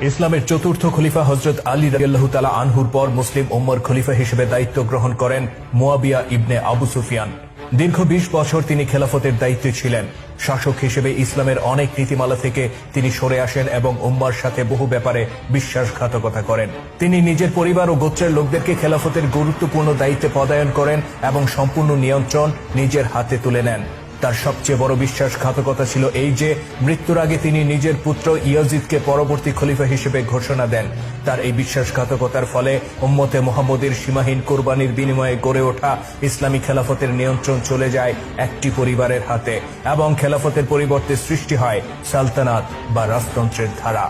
ইসলামের চতুর্থ খলিফা হযরত আলী রাদিয়াল্লাহু তাআলা আনহুর পর মুসলিম উম্মার খলিফা হিসেবে দায়িত্ব গ্রহণ করেন মুয়াবিয়া ইবনে আবু সুফিয়ান। দীর্ঘ ২০ বছর তিনি খেলাফতের দায়িত্বে ছিলেন। শাসক হিসেবে ইসলামের অনেক নীতিমালা থেকে তিনি সরে আসেন এবং উম্মার সাথে বহু ব্যাপারে বিশ্বাসঘাতকতা করেন। তিনি নিজের পরিবার ও গোত্রের লোকদেরকে খেলাফতের গুরুত্বপূর্ণ দায়িত্বে পদায়ন করেন এবং সম্পূর্ণ নিয়ন্ত্রণ নিজের হাতে তুলে নেন। তার সবচেয়ে বড় বিশ্বাসঘাতকতা ছিল এই যে মৃত্যুর আগে তিনি নিজের পুত্র ইয়াজিদকে পরবর্তী খলিফা হিসেবে ঘোষণা দেন। তার এই বিশ্বাসঘাতকতার ফলে উম্মতে মুহাম্মদের সীমাহীন কোরবানির বিনিময়ে গড়ে ওঠা ইসলামী খেলাফতের নিয়ন্ত্রণ চলে যায় একটি পরিবারের হাতে এবং খেলাফতের পরিবর্তে সৃষ্টি হয় সালতানাত বা রাজতন্ত্রের ধারা।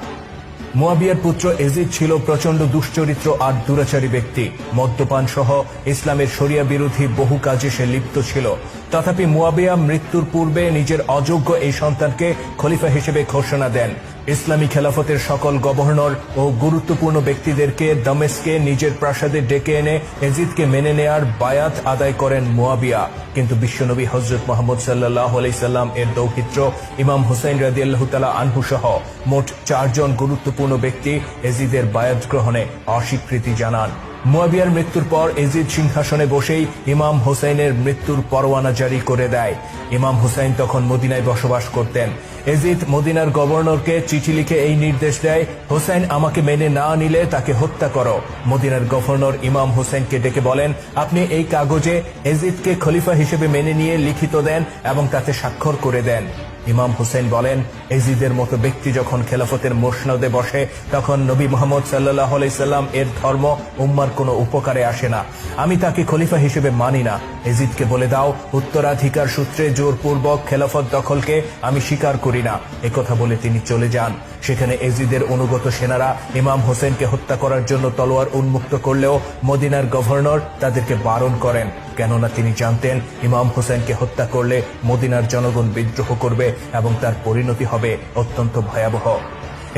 মুয়াবিয়ার পুত্র এজিদ ছিল প্রচন্ড দুশ্চরিত্র আর দুরাচারী ব্যক্তি। মদ্যপান সহ ইসলামের শরিয়া বিরোধী বহু কাজে সে লিপ্ত ছিল। তথাপি মুয়াবিয়া মৃত্যুর পূর্বে নিজের অযোগ্য এই সন্তানকে খলিফা হিসেবে ঘোষণা দেন। ইসলামী খেলাফতের সকল গভর্নর ও গুরুত্বপূর্ণ ব্যক্তিদেরকে দামেস্কে নিজের প্রাসাদে ডেকে এনে এজিদকে মেনে নেয়ার বায়াত আদায় করেন মুয়াবিয়া। কিন্তু বিশ্বনবী হযরত মুহাম্মদ সাল্লাল্লাহু আলাইহি সাল্লাম এর দৌহিত্র ইমাম হুসাইন রাদিয়াল্লাহু তাআলা আনহু সহ মোট ৪ জন গুরুত্বপূর্ণ ব্যক্তি এজিদের বায়াত গ্রহণে অস্বীকৃতি জানান। মুয়াবিয়ার মৃত্যুর পর এজিদ সিংহাসনে বসেই ইমাম হুসাইনের মৃত্যুর পরোয়ানা জারি করে দেয়। ইমাম হুসাইন তখন মদিনায় বসবাস করতেন। এজিদ মদিনার গভর্নরকে চিঠি লিখে এই নির্দেশ দেয়, হুসাইন আমাকে মেনে না নিলে তাকে হত্যা করো। মদিনার গভর্নর ইমাম হুসাইনকে ডেকে বলেন, আপনি এই কাগজে এজিদকে খলিফা হিসেবে মেনে নিয়ে লিখিত দেন এবং তাতে স্বাক্ষর করে দেন। ইমাম হুসাইন বলেন, এজিদের মতো ব্যক্তি যখন খেলাফতের মসনদে বসে তখন নবী মুহাম্মদ সাল্লাল্লাহু আলাইহি সাল্লাম এর ধর্ম উম্মার কোনো উপকারে আসে না। আমি তাকে খলিফা হিসেবে মানি না। এজিদকে বলে দাও, উত্তরাধিকার সূত্রে জোরপূর্বক খেলাফত দখলকে আমি স্বীকার করি না। একথা বলে তিনি চলে যান। সেখানে এজিদের অনুগত সেনারা ইমাম হোসেনকে হত্যা করার জন্য তলোয়ার উন্মুক্ত করলেও মদিনার গভর্নর তাদেরকে বারণ করেন, কেননা তিনি জানতেন ইমাম হোসেনকে হত্যা করলে মদিনার জনগণ বিদ্রোহ করবে এবং তার পরিণতি হবে অত্যন্ত ভয়াবহ।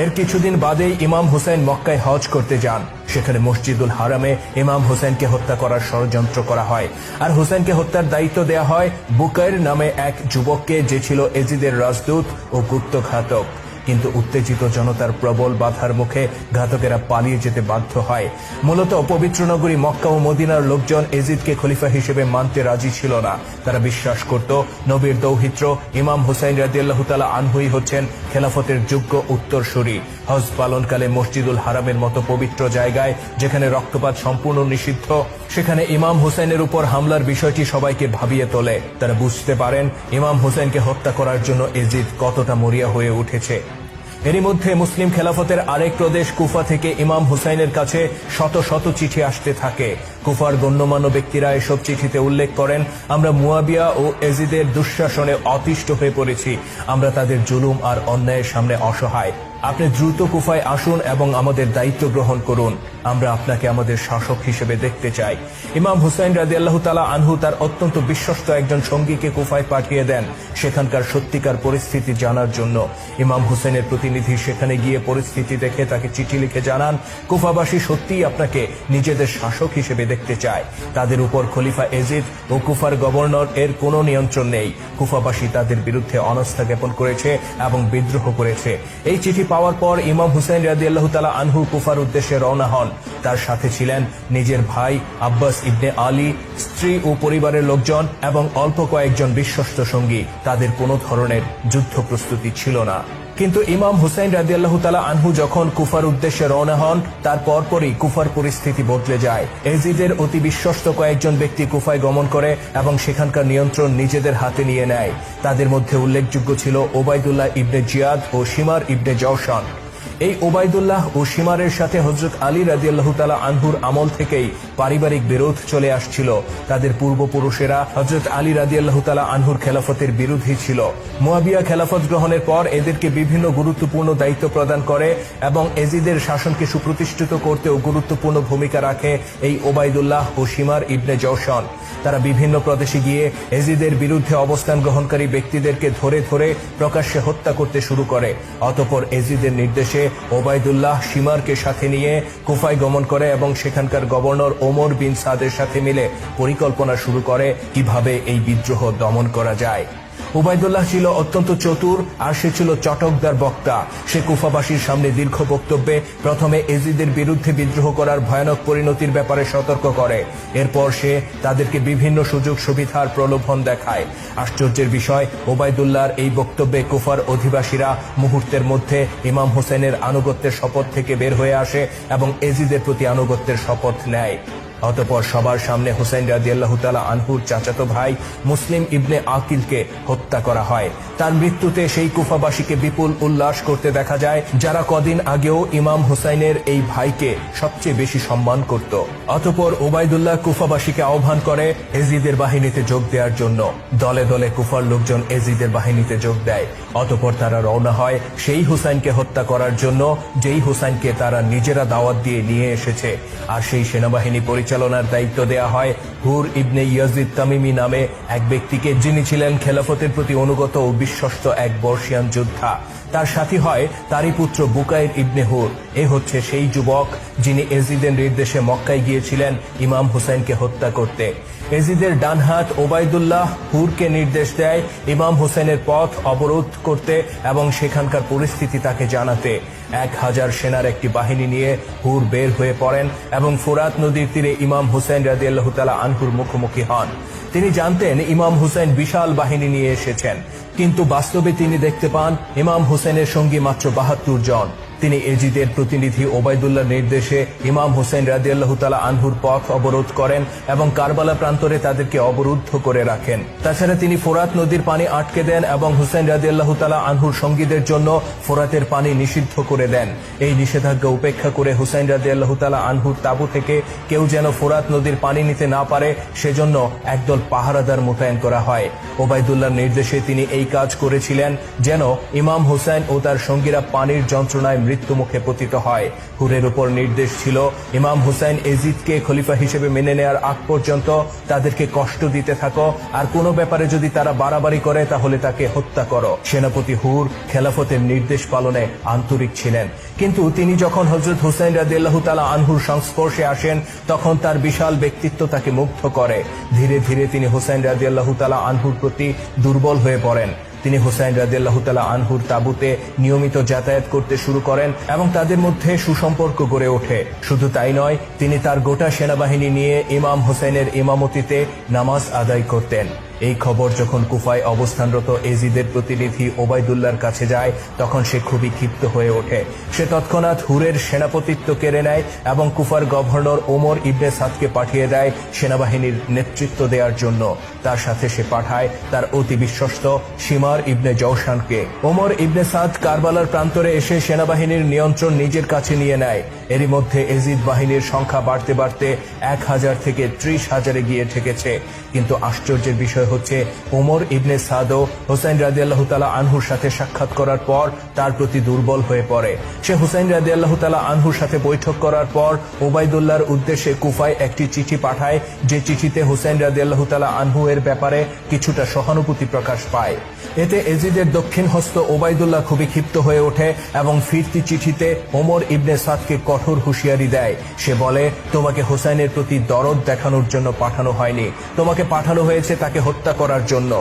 এর কিছুদিন বাদেই ইমাম হোসেন মক্কায় হজ করতে যান। সেখানে মসজিদুল হারামে ইমাম হোসেনকে হত্যা করার ষড়যন্ত্র করা হয় আর হোসেনকে হত্যার দায়িত্ব দেয়া হয় বুকাইর নামে এক যুবককে, যে ছিল এজিদের রাজদূত ও গুপ্তঘাতক। কিন্তু উত্তেজিত জনতার প্রবল বাধার মুখে ঘাতকেরা পালিয়ে যেতে বাধ্য হয়। মূলত অপবিত্র নগরী মক্কা ও মদিনার লোকজন এজিদকে খলিফা হিসেবে মানতে রাজি ছিল না। তারা বিশ্বাস করত নবীর দৌহিত্র ইমাম হুসাইন রাদিয়াল্লাহু তাআলা আনহুই হচ্ছেন খেলাফতের যোগ্য উত্তরসূরি। হজ পালনকালে মসজিদুল হারামের মতো পবিত্র জায়গায় যেখানে রক্তপাত সম্পূর্ণ নিষিদ্ধ, সেখানে ইমাম হুসাইনের উপর হামলার বিষয়টি সবাইকে ভাবিয়ে তোলে। তারা বুঝতে পারেন ইমাম হুসাইনকে হত্যা করার জন্য এজিদ কতটা মরিয়া হয়ে উঠেছে। এরই মধ্যে মুসলিম খেলাফতের আরেক প্রদেশ কুফা থেকে ইমাম হুসাইনের কাছে শত শত চিঠি আসতে থাকে। কুফার গণ্যমান্য ব্যক্তিরা এসব চিঠিতে উল্লেখ করেন, আমরা মুয়াবিয়া ও এজিদের দুঃশাসনে অতিষ্ঠ হয়ে পড়েছি। আমরা তাদের জুলুম আর অন্যায়ের সামনে অসহায়। আপনি দ্রুত কুফায় আসুন এবং আমাদের দায়িত্ব গ্রহণ করুন। আমরা আপনাকে আমাদের শাসক হিসেবে দেখতে চাই। ইমাম হুসাইন রাদিয়াল্লাহু তাআলা আনহু তার অত্যন্ত বিশ্বস্ত একজন সঙ্গীকে কুফায় পাঠিয়ে দেন সেখানকার সত্যিকার পরিস্থিতি জানার জন্য। ইমাম হুসাইনের প্রতিনিধি সেখানে গিয়ে পরিস্থিতি দেখে তাকে চিঠি লিখে জানান, কুফাবাসী সত্যিই আপনাকে নিজেদের শাসক হিসেবে দেখতে চায়। তাদের উপর খলিফা এজিদ ও কুফার গভর্নর এর কোনো নিয়ন্ত্রণ নেই। কুফাবাসী তাদের বিরুদ্ধে অনাস্থা জ্ঞাপন করেছে এবং বিদ্রোহ করেছে। এই চিঠি পাওয়ার পর ইমাম হুসাইন রাদিয়াল্লাহু তাআলা আনহু কুফার উদ্দেশ্যে রওনা হন। তার সাথে ছিলেন নিজের ভাই আব্বাস ইবনে আলী, স্ত্রী ও পরিবারের লোকজন এবং অল্প কয়েকজন বিশ্বস্ত সঙ্গী। তাদের কোনো ধরনের যুদ্ধ প্রস্তুতি ছিল না। কিন্তু ইমাম হুসাইন রাদিয়াল্লাহু তাআলা আনহু যখন কুফার উদ্দেশ্যে রওনা হন তার পরপরই কুফার পরিস্থিতি বদলে যায়। এজিদের অতি বিশ্বস্ত কয়েকজন ব্যক্তি কুফায় গমন করে এবং সেখানকার নিয়ন্ত্রণ নিজেদের হাতে নিয়ে নেয়। তাদের মধ্যে উল্লেখযোগ্য ছিল ওবায়দুল্লাহ ইবনে জিয়াদ ও শিমার ইবনে জওশান। এই ওবায়দুল্লাহ ও শিমারের সাথে হযরত আলী রাদিয়াল্লাহু তাআলা আনহুর আমল থেকেই পারিবারিক বিরোধ চলে আসছিল। তাদের পূর্বপুরুষেরা হযরত আলী রাদিয়াল্লাহু তাআলা আনহুর খেলাফতের বিরোধী ছিল। মুয়াবিয়া খেলাফত গ্রহণের পর এদেরকে বিভিন্ন গুরুত্বপূর্ণ দায়িত্ব প্রদান করে এবং এজিদের শাসনকে সুপ্রতিষ্ঠিত করতেও গুরুত্বপূর্ণ ভূমিকা রাখে এই ওবায়দুল্লাহ ও শিমার ইবনে জওশান। তারা বিভিন্ন প্রদেশে গিয়ে এজিদের বিরুদ্ধে অবস্থান গ্রহণকারী ব্যক্তিদেরকে ধরে ধরে প্রকাশ্যে হত্যা করতে শুরু করে। অতঃপর এজিদের নির্দেশে ওবায়দুল্লাহ শিমারকে সাথে নিয়ে কুফায় গমন করে এবং সেখানকার গভর্নর ওমর বিন সাদের সাথে মিলে পরিকল্পনা শুরু করে কিভাবে এই বিদ্রোহ দমন করা যায়। উবাইদুল্লাহ ছিল অত্যন্ত চতুর আর সে ছিল চটকদার বক্তা। সে কুফাবাসীর সামনে দীর্ঘ বক্তব্যে প্রথমে এজিদের বিরুদ্ধে বিদ্রোহ করার ভয়ানক পরিণতির ব্যাপারে সতর্ক করে। এরপর সে তাদেরকে বিভিন্ন সুযোগ সুবিধার প্রলোভন দেখায়। আশ্চর্যের বিষয়, উবাইদুল্লাহর এই বক্তব্যে কুফার অধিবাসীরা মুহূর্তের মধ্যে ইমাম হোসেনের আনুগত্যের শপথ থেকে বের হয়ে আসে এবং এজিদের প্রতি আনুগত্যের শপথ নেয়। অতঃপর সবার সামনে হুসাইন রাদিয়াল্লাহু তাআলা আনহুর চাচাতো ভাই মুসলিম ইবনে আকিলকে হত্যা করা হয়। তার মৃত্যুতে সেই কুফাবাসীকে বিপুল উল্লাস করতে দেখা যায়, যারা কদিন আগেও ইমাম হুসাইনের এই ভাইকে সবচেয়ে বেশি সম্মান করত। অতঃপর উবাইদুল্লাহ কুফাবাসীকে আহ্বান করে এজিদের বাহিনীতে যোগ দেওয়ার জন্য। দলে দলে কুফার লোকজন এজিদের বাহিনীতে যোগ দেয়। অতঃপর তারা রওনা হয় সেই হুসাইনকে হত্যা করার জন্য, যেই হুসাইনকে তারা নিজেরা দাওয়াত দিয়ে নিয়ে এসেছে। আর সেই সেনাবাহিনী পরিচালনার দায়িত্ব দেয়া হয় হুর ইবনে ইয়াজিদ তামিমি নামে এক ব্যক্তিকে, যিনি ছিলেন খেলাফতের প্রতি অনুগত ও বিশ্বস্ত এক বর্ষিয়ান যোদ্ধা। তার সাথী হয় তারই পুত্র বুকাইর ইবনে হুর। এ হচ্ছে সেই যুবক যিনি এজিদের নির্দেশে মক্কায় গিয়েছিলেন ইমাম হুসাইনকে হত্যা করতে। এজিদের ডানহাত ওবাইদুল্লাহ হুরকে নির্দেশ দেয় ইমাম হোসেনের পথ অবরোধ করতে এবং সেখানকার পরিস্থিতি তাকে জানাতে। 1000 সেনার একটি বাহিনী নিয়ে হুর বের হয়ে পড়েন এবং ফোরাত নদীর তীরে ইমাম হুসাইন রাদিয়াল্লাহু তাআলা আনহুর মুখোমুখি হন। তিনি জানতেন ইমাম হুসাইন বিশাল বাহিনী নিয়ে এসেছেন, কিন্তু বাস্তবে তিনি দেখতে পান ইমাম হুসাইনের সঙ্গী মাত্র 72 জন। তিনি এজিদের প্রতিনিধি ওবাইদুল্লাহর নির্দেশে ইমাম হুসাইন রাদিয়াল্লাহু তাআলা আনহুর পথ অবরোধ করেন এবং কারবালা প্রান্তরে তাদেরকে অবরুদ্ধ করে রাখেন। তাছাড়া তিনি ফোরাত নদীর পানি আটকে দেন এবং হুসাইন রাদিয়াল্লাহু তাআলা আনহুর সঙ্গীদের জন্য ফোরাতের পানি নিষিদ্ধ করে দেন। এই নিষেধাজ্ঞা উপেক্ষা করে হুসাইন রাদিয়াল্লাহু তাআলা আনহুর তাঁবু থেকে কেউ যেন ফোরাত নদীর পানি নিতে না পারে, সেজন্য একদল পাহারাদার মোতায়েন করা হয়। ওবাইদুল্লাহর নির্দেশে তিনি এই কাজ করেছিলেন যেন ইমাম হুসাইন ও তার সঙ্গীরা পানির যন্ত্রণায় মৃত্যু মুখে পতিত হয়। হুরের উপর নির্দেশ ছিল ইমাম হুসাইন এজিদকে খলিফা হিসেবে মেনে নেয়ার আগ পর্যন্ত তাদেরকে কষ্ট দিতে থাকো, আর কোনো ব্যাপারে যদি তারা বাড়াবাড়ি করে তাহলে তাকে হত্যা করো। সেনাপতি হুর খেলাফতের নির্দেশ পালনে আন্তরিক ছিলেন, কিন্তু তিনি যখন হযরত হুসাইন রাদিয়াল্লাহু তাআলা আনহুর সংস্পর্শে আসেন তখন তার বিশাল ব্যক্তিত্ব তাকে মুগ্ধ করে। ধীরে ধীরে তিনি হুসাইন রাদিয়াল্লাহু তাআলা আনহুর প্রতি দুর্বল হয়ে পড়েন। তিনি হুসাইন রাদিয়াল্লাহু তাআলা আনহুর তাঁবুতে নিয়মিত যাতায়াত করতে শুরু করেন এবং তাদের মধ্যে সুসম্পর্ক গড়ে ওঠে। শুধু তাই নয়, তিনি তার গোটা সেনাবাহিনী নিয়ে ইমাম হুসাইনের ইমামতিতে নামাজ আদায় করতেন। এই খবর যখন কুফায় অবস্থানরত এজিদের প্রতিনিধি ওবাইদুল্লাহর কাছে যায় তখন সে খুবই ক্ষিপ্ত হয়ে ওঠে। সে তৎক্ষণাৎ হুরের সেনাপতিত্ব কেড়ে নেয় এবং কুফার গভর্নর ওমর ইবনে সাদকে পাঠিয়ে দেয় সেনাবাহিনীর নেতৃত্ব দেওয়ার জন্য। তার সাথে সে পাঠায় তার অতি বিশ্বস্ত শিমার ইবনে জওশানকে। ওমর ইবনে সাদ কারবালার প্রান্তরে এসে সেনাবাহিনীর নিয়ন্ত্রণ নিজের কাছে নিয়ে নেয়। এরই মধ্যে এজিদ বাহিনীর সংখ্যা বাড়তে বাড়তে 1000 থেকে 30,000-এ গিয়ে ঠেকেছে। কিন্তু আশ্চর্যের বিষয় হচ্ছে ওমর ইবনে সাদও হুসাইন রাদিয়াল্লাহু তাআলা আনহুর সাথে সাক্ষাৎ করার পর তার প্রতি দুর্বল হয়ে পড়ে। সে হুসাইন রাদিয়াল্লাহু তাআলা আনহুর সাথে বৈঠক করার পর ওবাইদুল্লাহর উদ্দেশ্যে কুফায় একটি চিঠি পাঠায়, যে চিঠিতে হুসাইন রাদিয়াল্লাহু তাআলা আনহু এর ব্যাপারে কিছুটা সহানুভূতি প্রকাশ পায়। এতে এজিদের দক্ষিণ হস্ত ওবাইদুল্লাহ খুবই ক্ষিপ্ত হয়ে ওঠে এবং ফিরতি চিঠিতে ওমর ইবনে সাদকে কঠোর হুঁশিয়ারি দেয়। সে বলে, তোমাকে হুসাইনের প্রতি দরদ দেখানোর জন্য পাঠানো হয়নি, তোমাকে পাঠানো হয়েছে তাকে হত্যা করার জন্য।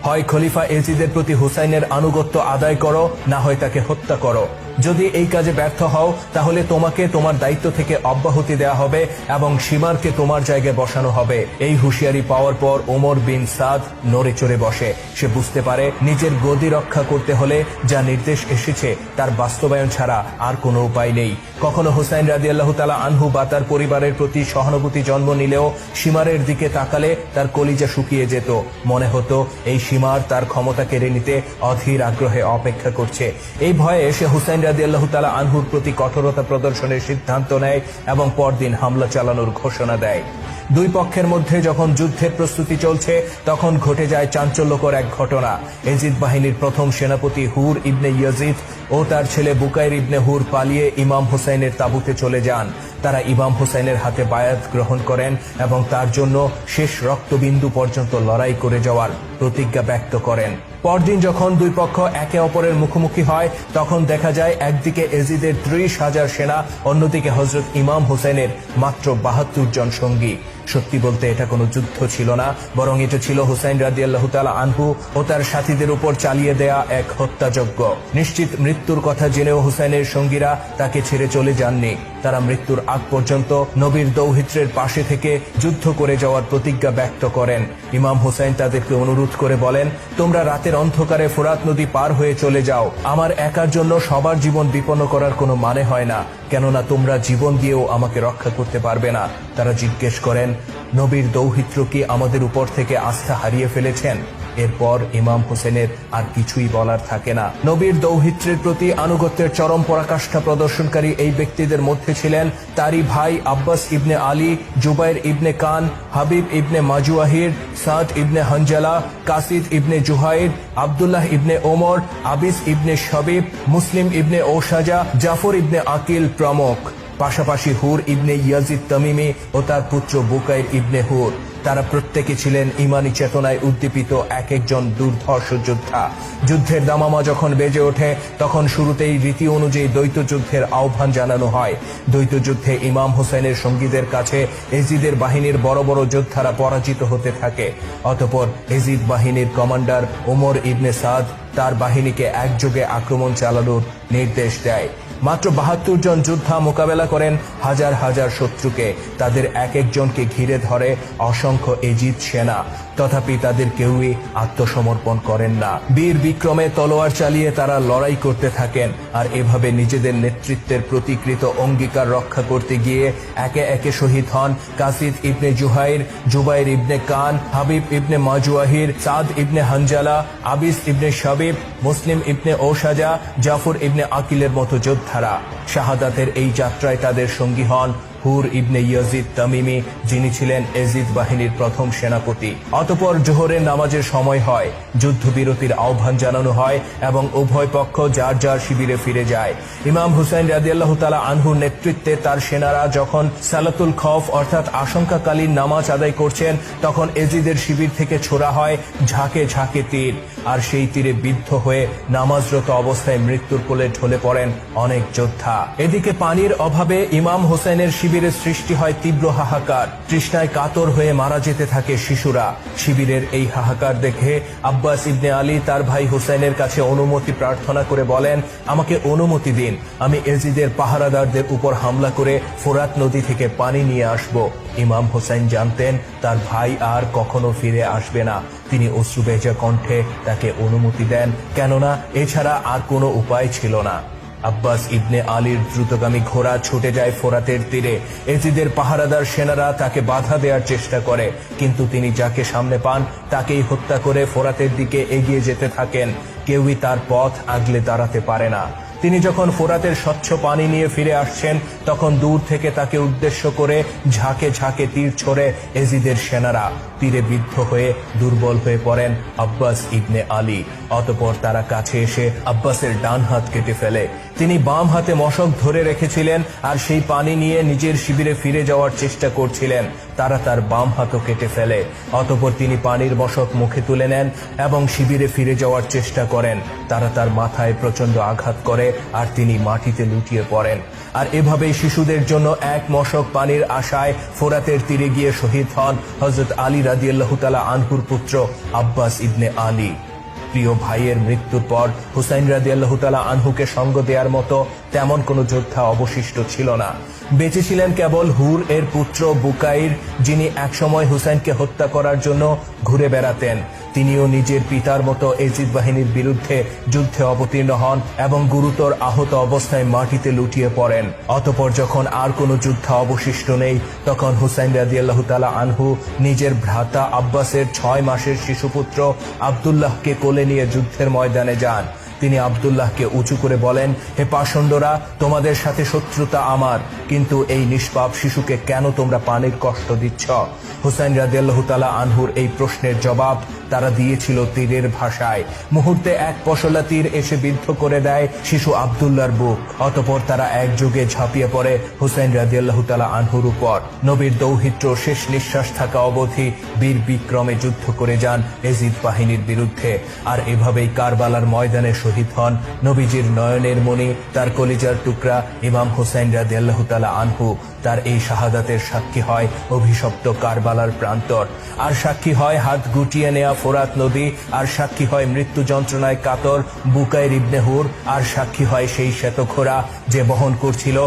হয় খলিফা এজিদের প্রতি হুসাইনের আনুগত্য আদায় করো, না হয় তাকে হত্যা করো। যদি এই কাজে ব্যর্থ হও তাহলে তোমাকে তোমার দায়িত্ব থেকে অব্যাহতি দেয়া হবে এবং শিমারকে তোমার জায়গায় বসানো হবে। এই হুঁশিয়ারি পাওয়ার পর ওমর বিন সাদ নড়ে চড়ে বসে। সে বুঝতে পারে নিজের গদি রক্ষা করতে হলে যা নির্দেশ এসেছে তার বাস্তবায়ন ছাড়া আর কোনো উপায় নেই। কখনো হুসাইন রাদিয়াল্লাহু তাআলা আনহু বা তার পরিবারের প্রতি সহানুভূতি জন্ম নিলেও শিমারের দিকে তাকালে তার কলিজা শুকিয়ে যেত। মনে হতো এই শিমার তার ক্ষমতা কেড়ে নিতে অধীর আগ্রহে অপেক্ষা করছে। এই ভয়ে সে হুসাইন রাদিয়াল্লাহু তাআলা আনহুর প্রতি কঠোরতা প্রদর্শনের সিদ্ধান্ত নেয় এবং পরদিন হামলা চালানোর ঘোষণা দেয়। দুই পক্ষের মধ্যে যখন যুদ্ধের প্রস্তুতি চলছে তখন ঘটে যায় চাঞ্চল্যকর এক ঘটনা। এজিদ বাহিনীর প্রথম সেনাপতি হুর ইবনে ইয়াজিদ ও তার ছেলে বুকাইর ইবনে হুর পালিয়ে ইমাম হুসাইনের তাঁবুতে চলে যান। তারা ইমাম হুসাইনের হাতে বায়াত গ্রহণ করেন এবং তার জন্য শেষ রক্তবিন্দু পর্যন্ত লড়াই করে যাওয়ার প্রতিজ্ঞা ব্যক্ত করেন। পরদিন যখন দুই পক্ষ একে অপরের মুখোমুখি হয় তখন দেখা যায় একদিকে এজিদের 30,000 সেনা, অন্যদিকে হযরত ইমাম হুসাইনের মাত্র 72 জন সঙ্গী। সত্যি বলতে এটা কোনো যুদ্ধ ছিল না, বরং এটা ছিল হুসাইন রাদিয়াল্লাহু তাআলা আনহু ও তার সাথীদের উপর চালিয়ে দেয়া এক হত্যাযজ্ঞ। নিশ্চিত মৃত্যুর কথা জেনেও হুসাইনের সঙ্গীরা তাকে ছেড়ে চলে যাননি। তারা মৃত্যুর আগ পর্যন্ত নবীর দৌহিত্রের পাশে থেকে যুদ্ধ করে যাওয়ার প্রতিজ্ঞা ব্যক্ত করেন। ইমাম হুসাইন তাদেরকে অনুরোধ করে বলেন, তোমরা রাতের অন্ধকারে ফোরাত নদী পার হয়ে চলে যাও। আমার একার জন্য সবার জীবন বিপন্ন করার কোনো মানে হয় না, কেননা তোমরা জীবন দিয়েও আমাকে রক্ষা করতে পারবে না। তারা জিজ্ঞেস করেন, নবীর দৌহিত্র কি আমাদের উপর থেকে আস্থা হারিয়ে ফেলেছেন? এরপর ইমাম হোসেনের আর কিছুই বলার থাকে না। নবীর দৌহিত্রের প্রতি আনুগত্যের চরম পরাকাষ্ঠা প্রদর্শনকারী এই ব্যক্তিদের মধ্যে ছিলেন তারই ভাই আব্বাস ইবনে আলী, জুবাইর ইবনে কান, হাবিব ইবনে মাজুয়াহির, সাদ ইবনে হানজালা, কাসিদ ইবনে জুহাইর, আব্দুল্লাহ ইবনে ওমর, আবিস ইবনে শবিব, মুসলিম ইবনে ওশাজা, জাফর ইবনে আকিল প্রমুখ। পাশাপাশি হুর ইবনে ইয়াজিদ তামিমি ও তার পুত্র বুকাইর ইবনে হুর। তারা প্রত্যেকে ছিলেন ইমানি চেতনায় উদ্দীপিত এক একজন দুর্ধর্ষ যোদ্ধা। যুদ্ধের দামামা যখন বেজে ওঠে তখন শুরুতেই রীতি অনুযায়ী দ্বৈত যুদ্ধের আহ্বান জানানো হয়। দ্বৈত যুদ্ধে ইমাম হোসেনের সঙ্গীদের কাছে এজিদের বাহিনীর বড় বড় যোদ্ধারা পরাজিত হতে থাকে। অতঃপর এজিদ বাহিনীর কমান্ডার ওমর ইবনে সাদ তার বাহিনীকে একযোগে আক্রমণ চালানোর নির্দেশ দেয়। মাত্র ৭২ জন যোদ্ধা মোকাবেলা করেন হাজার হাজার শত্রুকে। তাদের এক একজনকে ঘিরে ধরে অসংখ্য এজিদ সেনা, তথাপি তাদের কেউই আত্মসমর্পণ করেন না। বীর বিক্রমে তলোয়ার চালিয়ে তারা লড়াই করতে থাকেন, আর এভাবে নিজেদের নেতৃত্বের প্রতিকৃত অঙ্গীকার রক্ষা করতে গিয়ে একে একে শহীদ হন কাসিদ ইবনে জুহাইর, জুবাইর ইবনে কান, হাবিব ইবনে মাজুয়াহির, সাদ ইবনে হানজালা, আবিস ইবনে শবিব, মুসলিম ইবনে ওশাজা, জাফর ইবনে আকিলের মতো যোদ্ধারা। শাহাদাতের এই যাত্রায় তাদের সঙ্গী হন হুর ইবনে ইয়াজিদ তামিমি, যিনি ছিলেন এজিদ বাহিনীর প্রথম সেনাপতি। অতঃপর জোহরের নামাজের সময় হয়, যুদ্ধবিরতির আহ্বান জানানো হয় এবং উভয় পক্ষ যার যার শিবিরে ফিরে যায়। ইমাম হুসাইন রাদিয়াল্লাহু তাআলা আনহুর নেতৃত্বে তার সেনারা যখন সালাতুল খৌফ অর্থাৎ আশঙ্কাকালীন নামাজ আদায় করছেন, তখন এজিদের শিবির থেকে ছোড়া হয় ঝাঁকে ঝাঁকে তীর, আর সেই তীরে বিদ্ধ হয়ে নামাজরত অবস্থায় মৃত্যুর কোলে ঢলে পড়েন অনেক যোদ্ধা। এদিকে পানির অভাবে ইমাম হোসেনের শিবিরের সৃষ্টি হয় তীব্র হাহাকার। তৃষ্ণায় কাতর হয়ে মারা যেতে থাকে শিশুরা। শিবিরের এই হাহাকার দেখে আব্বাস ইবনে আলী তার ভাই হোসেনের কাছে অনুমতি প্রার্থনা করে বলেন, আমাকে অনুমতি দিন, আমি এজিদের পাহারাদারদের উপর হামলা করে ফোরাত নদী থেকে পানি নিয়ে আসব। ইমাম হোসেন জানতেন তার ভাই আর কখনো ফিরে আসবে না। তিনি অশ্রুভেজা কণ্ঠে তাকে অনুমতি দেন, কেননা এছাড়া আর কোনো উপায় ছিল না। আব্বাস ইবনে আলীর দ্রুতগামী ঘোড়া ছুটে যায় ফোরাতের তীরে। এজিদের পাহারাদার সেনারা তাকে বাধা দেওয়ার চেষ্টা করে, কিন্তু তিনি যাকে সামনে পান তাকেই হত্যা করে ফোরাতের দিকে এগিয়ে যেতে থাকেন। কেউই তার পথ আগলে দাঁড়াতে পারে না। তিনি যখন ফোরাতের স্বচ্ছ পানি নিয়ে ফিরে আসছেন, তখন দূর থেকে তাকে উদ্দেশ্য করে ঝাঁকে ঝাঁকে তীর ছোড়ে এজিদের সেনারা। তীরে বিদ্ধ হয়ে দুর্বল হয়ে পড়েন আব্বাস ইবনে আলী। অতঃপর তারা কাছে এসে আব্বাসের ডান হাত কেটে ফেলে। তিনি বাম হাতে মশক ধরে রেখেছিলেন আর সেই পানি নিয়ে নিজের শিবিরে ফিরে যাওয়ার চেষ্টা করছিলেন। তারা তার বাম হাতও কেটে ফেলে। অতঃপর তিনি পানির মশক মুখে তুলে নেন এবং শিবিরে ফিরে যাওয়ার চেষ্টা করেন। তারা তার মাথায় প্রচন্ড আঘাত করে আর তিনি মাটিতে লুটিয়ে পড়েন। আর এভাবেই শিশুদের জন্য এক মশক পানির আশায় ফোরাতের তীরে গিয়ে শহীদ হন হযরত আলী রাদিয়াল্লাহু তাআলা আনহুর পুত্র আব্বাস ইবনে আলী। প্রিয় ভাইয়ের মৃত্যুর পর হুসাইন রাদিয়াল্লাহু তাআলা আনহুকে সঙ্গ দেওয়ার মতো তেমন কোনো যোদ্ধা অবশিষ্ট ছিল না। বেঁচে ছিলেন কেবল হুর এর পুত্র বুকাইর, যিনি একসময় হুসাইনকে হত্যা করার জন্য ঘুরে বেড়াতেন। তিনিও নিজের পিতার মতো এজিদ বাহিনীর বিরুদ্ধে যুদ্ধে অবতীর্ণ হন এবং গুরুতর আহত অবস্থায় মাটিতে লুটিয়ে পড়েন। অতঃপর যখন আর কোনো যোদ্ধা অবশিষ্ট নেই, তখন হুসাইন রাদিয়াল্লাহু তাআলা আনহু নিজের ভ্রাতা আব্বাসের 6 মাসের শিশুপুত্র আব্দুল্লাহকে কোলে নিয়ে যুদ্ধের ময়দানে যান। তিনি আব্দুল্লাহকে উঁচু করে বলেন, হে পাষণ্ডরা, তোমাদের সাথে শত্রুতা আমার, কিন্তু এই নিষ্পাপ শিশুকে কেন তোমরা পানির কষ্ট দিচ্ছ? হুসাইন রাদিয়াল্লাহু তাআলা আনহুর এই প্রশ্নের জবাব তারা দিয়েছিল তীরের ভাষায়। মুহূর্তে এক পশলা তীর এসে বিদ্ধ করে দেয় শিশু আব্দুল্লাহর বুক। অতঃপর তারা একযোগে ঝাঁপিয়ে পড়ে হুসাইন রাদিয়াল্লাহু তাআলা আনহুর উপর। নবীর দৌহিত্র শেষ নিঃশ্বাস থাকা অবধি বীর বিক্রমে যুদ্ধ করে যান এজিদ বাহিনীর বিরুদ্ধে। আর এভাবেই কারবালার ময়দানে শহীদ হন নবীজির নয়নের মণি, তার কলিজার টুকরা ইমাম হোসেন রাদিয়াল্লাহু তাআলা আনহু। তার এই শাহাদাতের সাক্ষী হয় অভিশপ্ত কারবালার প্রান্তর, আর সাক্ষী হয় হাত গুটিয়ে নেয়া ফোরাত নদী, আর সাক্ষী হয় মৃত্যু যন্ত্রণায় কাতর বুকাইর ইবনে হুর, আর সাক্ষী হয় সেই শ্বেতঘোড়া যে বহন করছিল